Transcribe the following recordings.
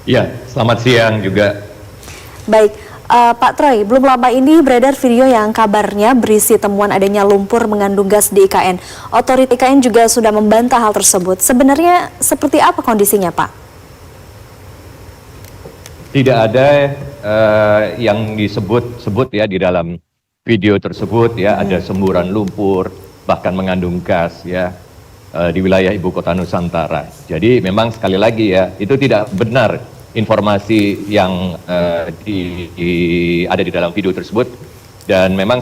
Ya, selamat siang juga. Baik, Pak Troy, belum lama ini beredar video yang kabarnya berisi temuan adanya lumpur mengandung gas di IKN. Otoritas IKN juga sudah membantah hal tersebut. Sebenarnya seperti apa kondisinya, Pak? Tidak ada yang disebut-sebut ya di dalam video tersebut ya, ada semburan lumpur, bahkan mengandung gas ya di wilayah Ibu Kota Nusantara. Jadi memang sekali lagi ya, itu tidak benar informasi yang ada di dalam video tersebut, dan memang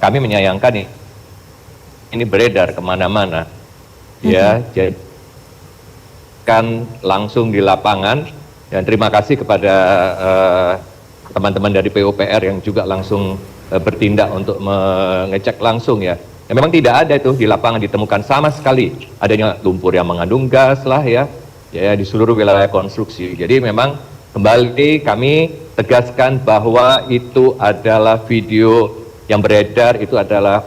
kami menyayangkan ini beredar kemana-mana ya, jadi kan langsung di lapangan, dan terima kasih kepada teman-teman dari PUPR yang juga langsung bertindak untuk mengecek langsung ya. Memang tidak ada itu di lapangan ditemukan sama sekali adanya lumpur yang mengandung gas lah ya di seluruh wilayah konstruksi. Jadi memang kembali kami tegaskan bahwa itu adalah video yang beredar, itu adalah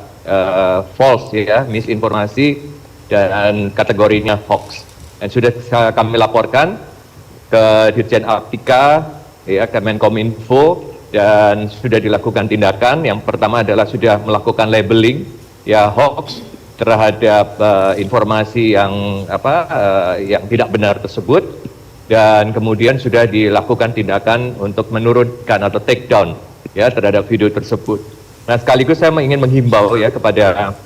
false ya, misinformasi, dan kategorinya hoax. Dan sudah kami laporkan ke Dirjen Aptika ya, Kemenkominfo, dan sudah dilakukan tindakan. Yang pertama adalah sudah melakukan labeling ya hoax terhadap informasi yang yang tidak benar tersebut, dan kemudian sudah dilakukan tindakan untuk menurunkan atau take down ya terhadap video tersebut. Nah, sekaligus saya ingin menghimbau ya kepada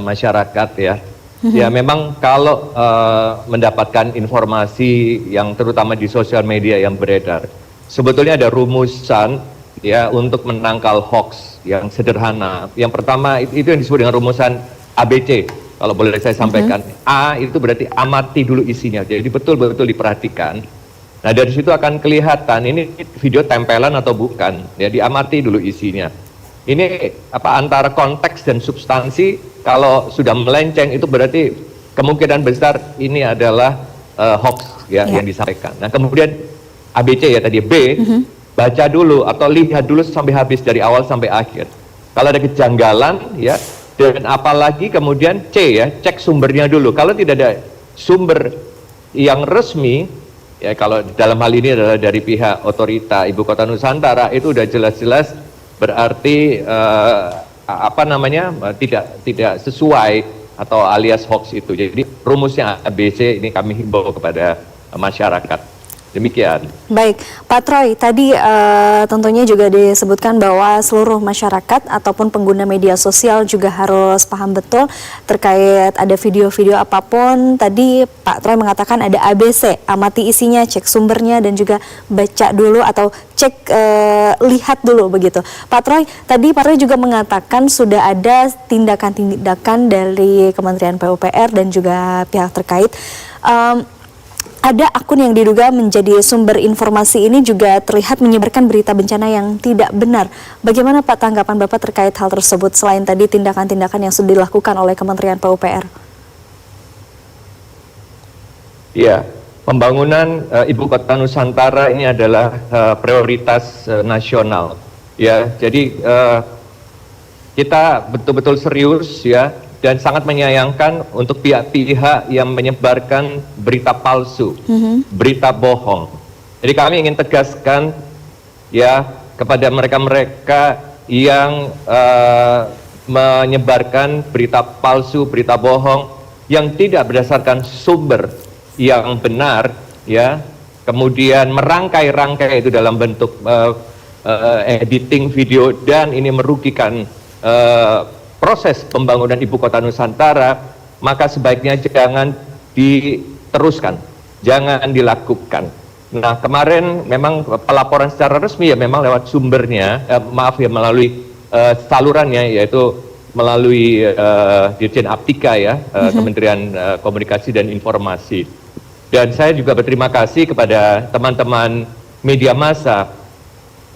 masyarakat ya. Ya memang kalau mendapatkan informasi yang terutama di sosial media yang beredar, sebetulnya ada rumusan ya untuk menangkal hoax yang sederhana. Yang pertama itu yang disebut dengan rumusan ABC, kalau boleh saya sampaikan. A itu berarti amati dulu isinya, jadi betul-betul diperhatikan. Nah, dari situ akan kelihatan ini video tempelan atau bukan ya, diamati dulu isinya. Ini antara konteks dan substansi, kalau sudah melenceng itu berarti kemungkinan besar ini adalah hoax ya yang disampaikan. Nah, kemudian ABC ya tadi, B baca dulu atau lihat dulu sampai habis dari awal sampai akhir. Kalau ada kejanggalan ya, dan apalagi kemudian C ya, cek sumbernya dulu. Kalau tidak ada sumber yang resmi ya, kalau dalam hal ini adalah dari pihak otorita Ibu Kota Nusantara, itu udah jelas-jelas berarti tidak sesuai atau alias hoax itu. Jadi rumusnya ABC ini kami himbau kepada masyarakat. Demikian. Baik, Pak Troy, tadi tentunya juga disebutkan bahwa seluruh masyarakat ataupun pengguna media sosial juga harus paham betul terkait ada video-video apapun. Tadi Pak Troy mengatakan ada ABC, amati isinya, cek sumbernya, dan juga baca dulu atau cek lihat dulu begitu. Pak Troy, tadi Pak Troy juga mengatakan sudah ada tindakan-tindakan dari Kementerian PUPR dan juga pihak terkait. Ada akun yang diduga menjadi sumber informasi ini juga terlihat menyebarkan berita bencana yang tidak benar. Bagaimana Pak tanggapan Bapak terkait hal tersebut, selain tadi tindakan-tindakan yang sudah dilakukan oleh Kementerian PUPR? Ya, pembangunan Ibu Kota Nusantara ini adalah prioritas nasional. Ya, jadi kita betul-betul serius ya, dan sangat menyayangkan untuk pihak-pihak yang menyebarkan berita palsu, berita bohong. Jadi kami ingin tegaskan ya kepada mereka-mereka yang menyebarkan berita palsu, berita bohong yang tidak berdasarkan sumber yang benar ya, kemudian merangkai-rangkai itu dalam bentuk editing video, dan ini merugikan proses pembangunan Ibu Kota Nusantara, maka sebaiknya jangan diteruskan, jangan dilakukan. Nah, kemarin memang pelaporan secara resmi ya memang lewat sumbernya, melalui salurannya, yaitu melalui Dirjen Aptika ya, Kementerian Komunikasi dan Informasi. Dan saya juga berterima kasih kepada teman-teman media massa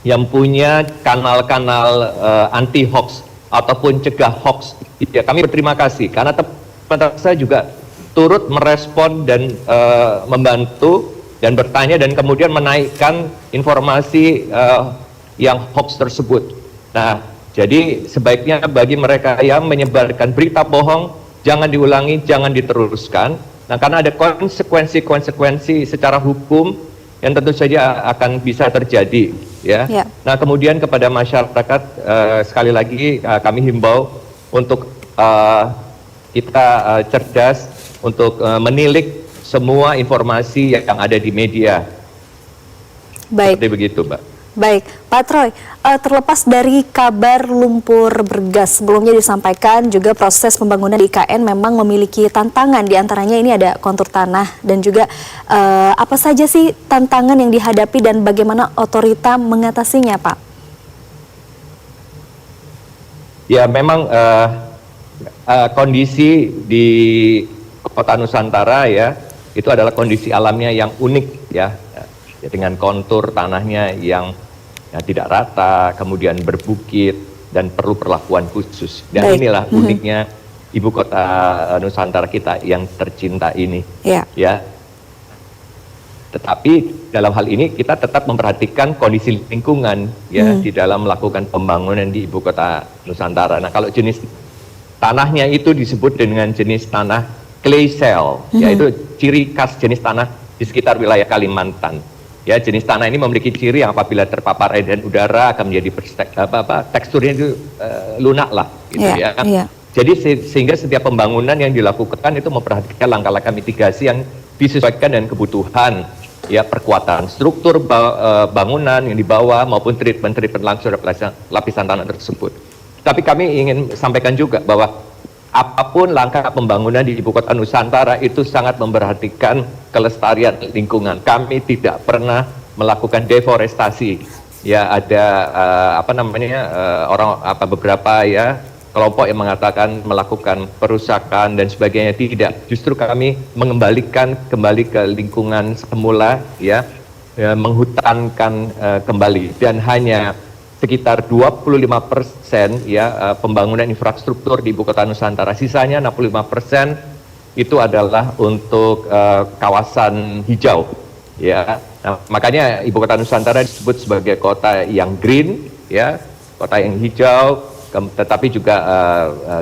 yang punya kanal-kanal anti hoax ataupun cegah hoax. Ya, kami berterima kasih karena teman-teman saya juga turut merespon dan membantu dan bertanya, dan kemudian menaikkan informasi yang hoax tersebut. Nah, jadi sebaiknya bagi mereka yang menyebarkan berita bohong, jangan diulangi, jangan diteruskan. Nah, karena ada konsekuensi-konsekuensi secara hukum yang tentu saja akan bisa terjadi, ya. Ya. Nah, kemudian kepada masyarakat sekali lagi kami himbau untuk kita cerdas untuk menilik semua informasi yang ada di media. Baik. Seperti begitu, Mbak. Baik, Pak Troy, terlepas dari kabar lumpur bergas sebelumnya disampaikan juga proses pembangunan di IKN memang memiliki tantangan, diantaranya ini ada kontur tanah dan juga apa saja sih tantangan yang dihadapi dan bagaimana otorita mengatasinya, Pak? Ya, memang kondisi di Kota Nusantara ya itu adalah kondisi alamnya yang unik ya dengan kontur tanahnya yang tidak rata, kemudian berbukit dan perlu perlakuan khusus. Dan Baik. inilah uniknya ibu kota Nusantara kita yang tercinta ini. Ya. Ya. Tetapi dalam hal ini kita tetap memperhatikan kondisi lingkungan ya di dalam melakukan pembangunan di ibu kota Nusantara. Nah, kalau jenis tanahnya itu disebut dengan jenis tanah clay shell, yaitu ciri khas jenis tanah di sekitar wilayah Kalimantan. Ya, jenis tanah ini memiliki ciri yang apabila terpapar air dan udara akan menjadi teksturnya itu lunak lah, gitu ya. Jadi sehingga setiap pembangunan yang dilakukan itu memperhatikan langkah-langkah mitigasi yang disesuaikan dengan kebutuhan, ya, perkuatan struktur bangunan yang dibawa maupun treatment langsung lapisan tanah tersebut. Tapi kami ingin sampaikan juga bahwa apapun langkah pembangunan di ibu kota Nusantara itu sangat memperhatikan kelestarian lingkungan. Kami tidak pernah melakukan deforestasi. Ya, ada beberapa ya kelompok yang mengatakan melakukan perusakan dan sebagainya. Tidak. Justru kami mengembalikan kembali ke lingkungan semula, ya menghutankan kembali, dan hanya sekitar 25% ya pembangunan infrastruktur di ibu kota Nusantara. Sisanya 65% itu adalah untuk kawasan hijau. Ya, nah, makanya ibu kota Nusantara disebut sebagai kota yang green, ya, kota yang hijau, tetapi juga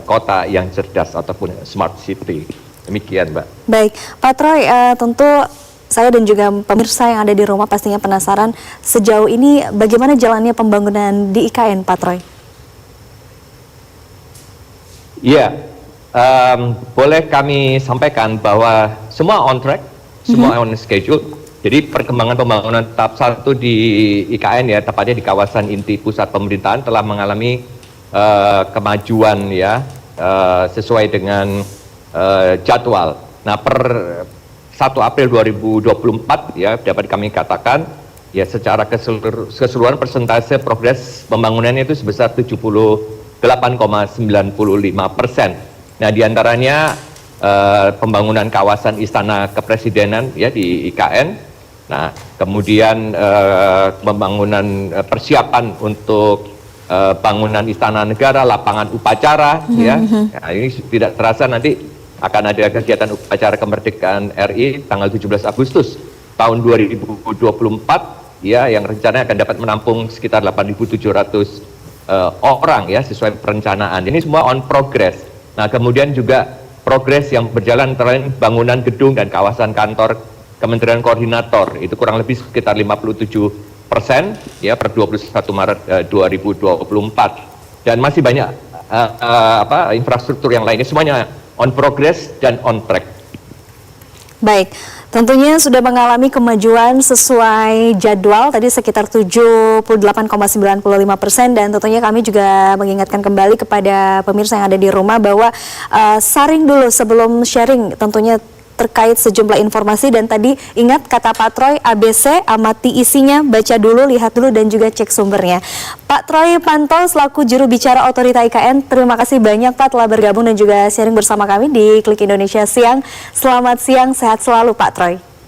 kota yang cerdas ataupun smart city. Demikian, Mbak. Baik, Pak Troy, tentu saya dan juga pemirsa yang ada di rumah pastinya penasaran sejauh ini bagaimana jalannya pembangunan di IKN, Pak Troy? Iya, boleh kami sampaikan bahwa semua on track, semua on schedule. Jadi perkembangan pembangunan tahap 1 di IKN ya, tepatnya di kawasan inti pusat pemerintahan telah mengalami kemajuan ya, sesuai dengan jadwal. Nah, per 1 April 2024 ya dapat kami katakan ya secara keseluruhan persentase progres pembangunannya itu sebesar 78,95%. Nah, diantaranya pembangunan kawasan Istana Kepresidenan ya di IKN. Nah, kemudian pembangunan persiapan untuk bangunan Istana Negara, lapangan upacara ya. Nah, ini tidak terasa nanti akan ada kegiatan upacara kemerdekaan RI tanggal 17 Agustus tahun 2024 ya, yang rencananya akan dapat menampung sekitar 8.700 orang ya sesuai perencanaan. Ini semua on progress. Nah, kemudian juga progres yang berjalan antara lain bangunan gedung dan kawasan kantor Kementerian Koordinator itu kurang lebih sekitar 57% ya per 21 Maret 2024. Dan masih banyak infrastruktur yang lainnya, semuanya on progress dan on track. Baik, tentunya sudah mengalami kemajuan sesuai jadwal tadi sekitar 78,95%, dan tentunya kami juga mengingatkan kembali kepada pemirsa yang ada di rumah bahwa saring dulu sebelum sharing tentunya terkait sejumlah informasi, dan tadi ingat kata Pak Troy, ABC, amati isinya, baca dulu, lihat dulu, dan juga cek sumbernya. Pak Troy Pantol selaku juru bicara Otorita IKN, terima kasih banyak Pak telah bergabung dan juga sharing bersama kami di Klik Indonesia Siang. Selamat siang, sehat selalu Pak Troy.